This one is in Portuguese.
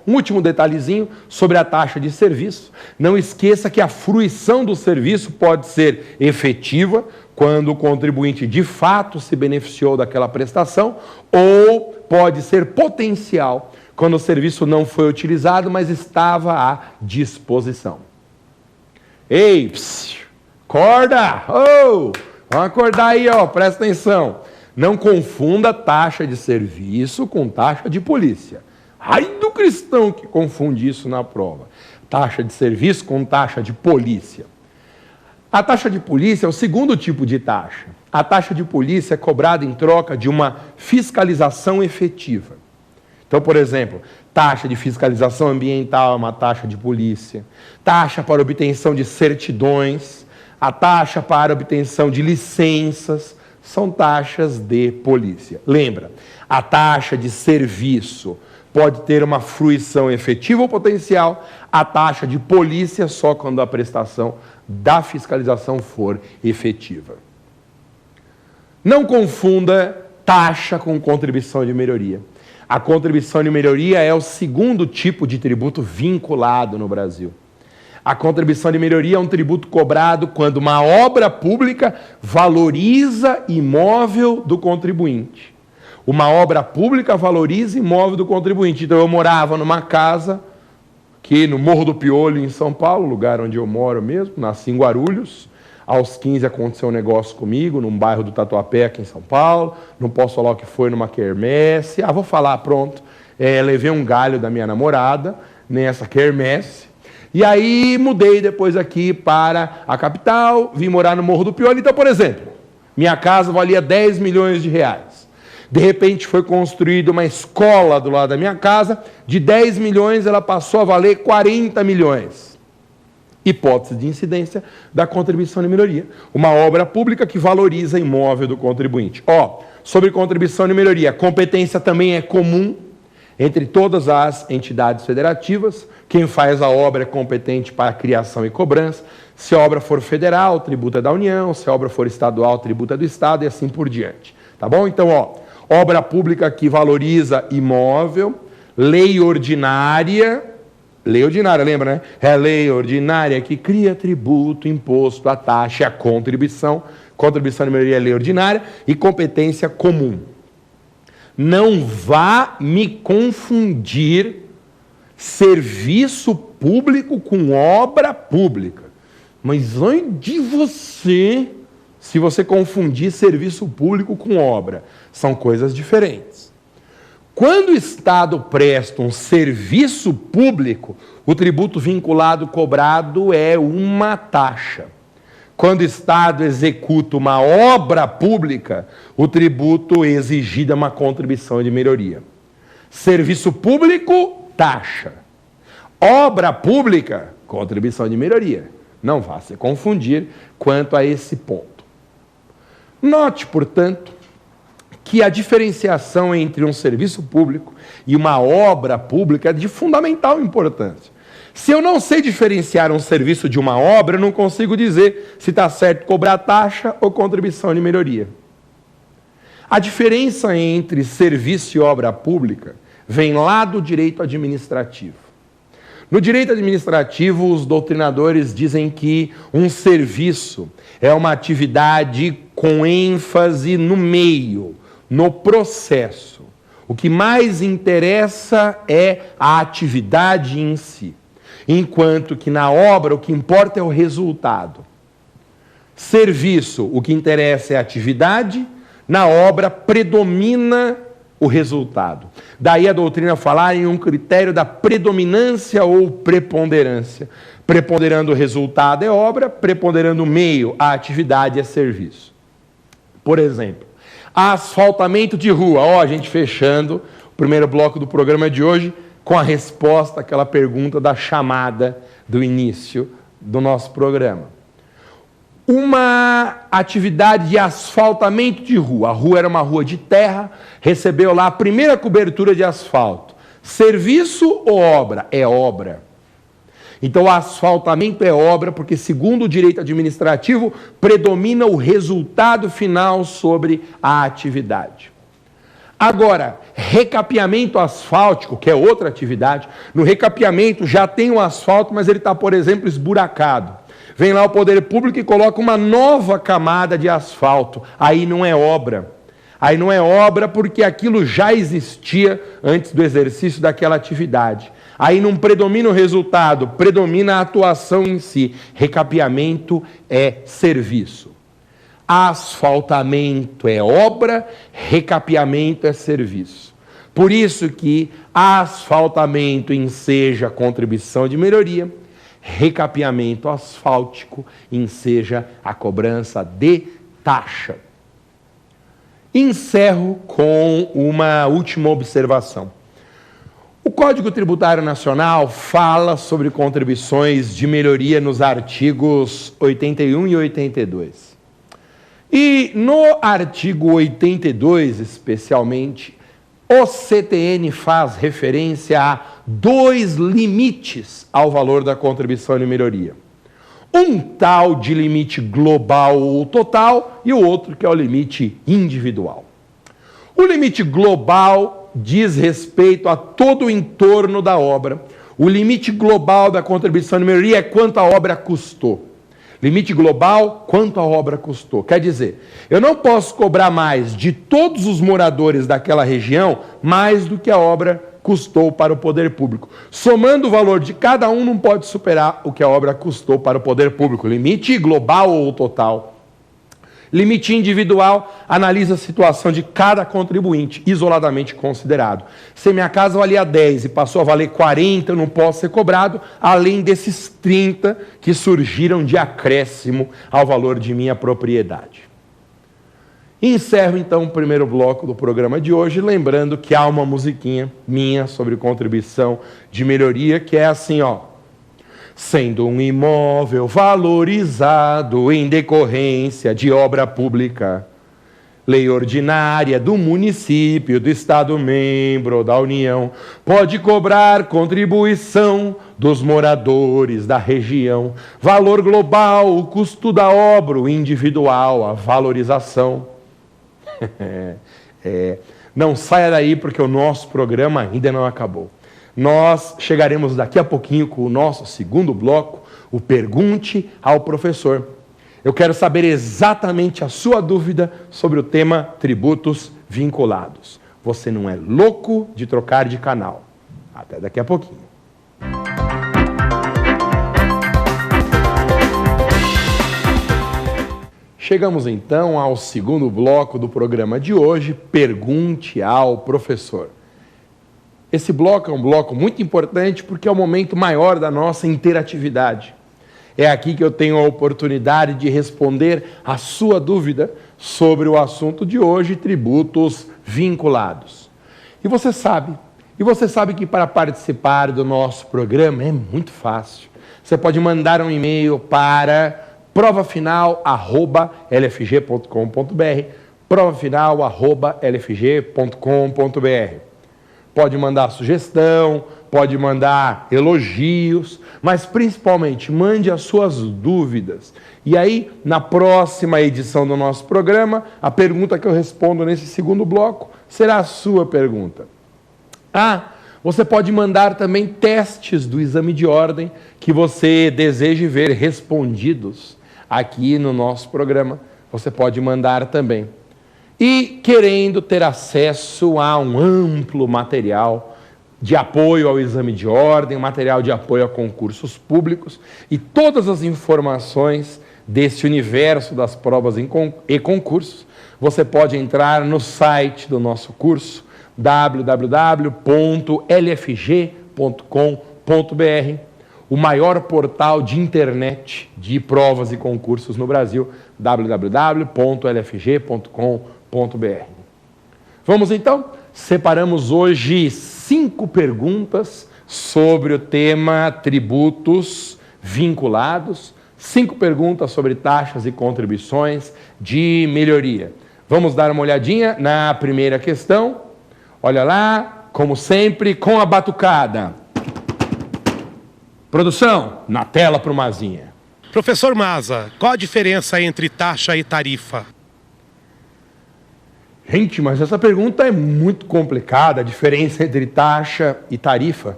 um último detalhezinho sobre a taxa de serviço. Não esqueça que a fruição do serviço pode ser efetiva, quando o contribuinte de fato se beneficiou daquela prestação, ou pode ser potencial, quando o serviço não foi utilizado, mas estava à disposição. Ei, acorda! Oh, vamos acordar aí, ó, presta atenção. Não confunda taxa de serviço com taxa de polícia. Ai do cristão que confunde isso na prova. Taxa de serviço com taxa de polícia. A taxa de polícia é o segundo tipo de taxa. A taxa de polícia é cobrada em troca de uma fiscalização efetiva. Então, por exemplo, taxa de fiscalização ambiental é uma taxa de polícia, taxa para obtenção de certidões, a taxa para obtenção de licenças, são taxas de polícia. Lembra, a taxa de serviço pode ter uma fruição efetiva ou potencial, a taxa de polícia só quando a prestação da fiscalização for efetiva. Não confunda taxa com contribuição de melhoria. A contribuição de melhoria é o segundo tipo de tributo vinculado no Brasil. A contribuição de melhoria é um tributo cobrado quando uma obra pública valoriza imóvel do contribuinte. Uma obra pública valoriza imóvel do contribuinte. Então, eu morava numa casa aqui no Morro do Piolho, em São Paulo, lugar onde eu moro mesmo, nasci em Guarulhos. Aos 15 aconteceu um negócio comigo, num bairro do Tatuapé, aqui em São Paulo. Não posso falar o que foi, numa quermesse. Vou falar, pronto. Levei um galho da minha namorada nessa quermesse. E aí mudei depois aqui para a capital, vim morar no Morro do Piolho. Então, por exemplo, minha casa valia 10 milhões de reais. De repente foi construída uma escola do lado da minha casa, de 10 milhões ela passou a valer 40 milhões. Hipótese de incidência da contribuição de melhoria. Uma obra pública que valoriza imóvel do contribuinte. Sobre contribuição de melhoria, a competência também é comum entre todas as entidades federativas. Quem faz a obra é competente para a criação e cobrança. Se a obra for federal, tributa da União. Se a obra for estadual, tributa do Estado e assim por diante. Tá bom? Então, obra pública que valoriza imóvel, lei ordinária, lembra, né? É a lei ordinária que cria tributo, imposto, a taxa, a contribuição. Contribuição de melhoria é lei ordinária e competência comum. Não vá me confundir serviço público com obra pública. Mas ai de você, se você confundir serviço público com obra. São coisas diferentes. Quando o Estado presta um serviço público, o tributo vinculado cobrado é uma taxa. Quando o Estado executa uma obra pública, o tributo exigido é uma contribuição de melhoria. Serviço público, taxa. Obra pública, contribuição de melhoria. Não vá se confundir quanto a esse ponto. Note, portanto, que a diferenciação entre um serviço público e uma obra pública é de fundamental importância. Se eu não sei diferenciar um serviço de uma obra, eu não consigo dizer se está certo cobrar taxa ou contribuição de melhoria. A diferença entre serviço e obra pública vem lá do direito administrativo. No direito administrativo, os doutrinadores dizem que um serviço é uma atividade com ênfase no meio, no processo. O que mais interessa é a atividade em si, enquanto que na obra o que importa é o resultado. Serviço, o que interessa é a atividade, na obra predomina o resultado. Daí a doutrina falar em um critério da predominância ou preponderância. Preponderando o resultado é obra, preponderando o meio, a atividade é serviço. Por exemplo, asfaltamento de rua. A gente fechando o primeiro bloco do programa de hoje com a resposta àquela pergunta da chamada do início do nosso programa. Uma atividade de asfaltamento de rua. A rua era uma rua de terra, recebeu lá a primeira cobertura de asfalto. Serviço ou obra? É obra. Então, o asfaltamento é obra porque, segundo o direito administrativo, predomina o resultado final sobre a atividade. Agora, recapeamento asfáltico, que é outra atividade, no recapeamento já tem o asfalto, mas ele está, por exemplo, esburacado. Vem lá o poder público e coloca uma nova camada de asfalto. Aí não é obra. Aí não é obra porque aquilo já existia antes do exercício daquela atividade. Aí não predomina o resultado, predomina a atuação em si. Recapeamento é serviço. Asfaltamento é obra, recapeamento é serviço. Por isso que asfaltamento enseja contribuição de melhoria, recapeamento asfáltico enseja a cobrança de taxa. Encerro com uma última observação. O Código Tributário Nacional fala sobre contribuições de melhoria nos artigos 81 e 82. E no artigo 82, especialmente, o CTN faz referência a 2 limites ao valor da contribuição de melhoria. Um tal de limite global ou total e o outro que é o limite individual. O limite global diz respeito a todo o entorno da obra. O limite global da contribuição de melhoria é quanto a obra custou. Limite global, quanto a obra custou. Quer dizer, eu não posso cobrar mais de todos os moradores daquela região mais do que a obra custou para o poder público. Somando o valor de cada um, não pode superar o que a obra custou para o poder público. Limite global ou total. Limite individual analisa a situação de cada contribuinte, isoladamente considerado. Se minha casa valia 10 e passou a valer 40, eu não posso ser cobrado, além desses 30 que surgiram de acréscimo ao valor de minha propriedade. Encerro, então, o primeiro bloco do programa de hoje, lembrando que há uma musiquinha minha sobre contribuição de melhoria, que é assim, ó. Sendo um imóvel valorizado em decorrência de obra pública, lei ordinária do município, do Estado membro da União, pode cobrar contribuição dos moradores da região, valor global, o custo da obra, o individual, a valorização. Não saia daí porque o nosso programa ainda não acabou. Nós chegaremos daqui a pouquinho com o nosso segundo bloco, o Pergunte ao Professor. Eu quero saber exatamente a sua dúvida sobre o tema tributos vinculados. Você não é louco de trocar de canal. Até daqui a pouquinho. Chegamos então ao segundo bloco do programa de hoje, Pergunte ao Professor. Esse bloco é um bloco muito importante porque é o momento maior da nossa interatividade. É aqui que eu tenho a oportunidade de responder a sua dúvida sobre o assunto de hoje, tributos vinculados. E você sabe que para participar do nosso programa é muito fácil. Você pode mandar um e-mail para provafinal@lfg.com.br, provafinal@lfg.com.br. Pode mandar sugestão, pode mandar elogios, mas principalmente mande as suas dúvidas. E aí, na próxima edição do nosso programa, a pergunta que eu respondo nesse segundo bloco será a sua pergunta. Você pode mandar também testes do exame de ordem que você deseje ver respondidos aqui no nosso programa. Você pode mandar também. E querendo ter acesso a um amplo material de apoio ao exame de ordem, material de apoio a concursos públicos e todas as informações desse universo das provas e concursos, você pode entrar no site do nosso curso, www.lfg.com.br, o maior portal de internet de provas e concursos no Brasil, www.lfg.com.br. Vamos então? Separamos hoje 5 perguntas sobre o tema tributos vinculados, 5 perguntas sobre taxas e contribuições de melhoria. Vamos dar uma olhadinha na primeira questão. Olha lá, como sempre, com a batucada. Produção, na tela para o Mazinha. Professor Maza, qual a diferença entre taxa e tarifa? Gente, mas essa pergunta é muito complicada, a diferença entre taxa e tarifa.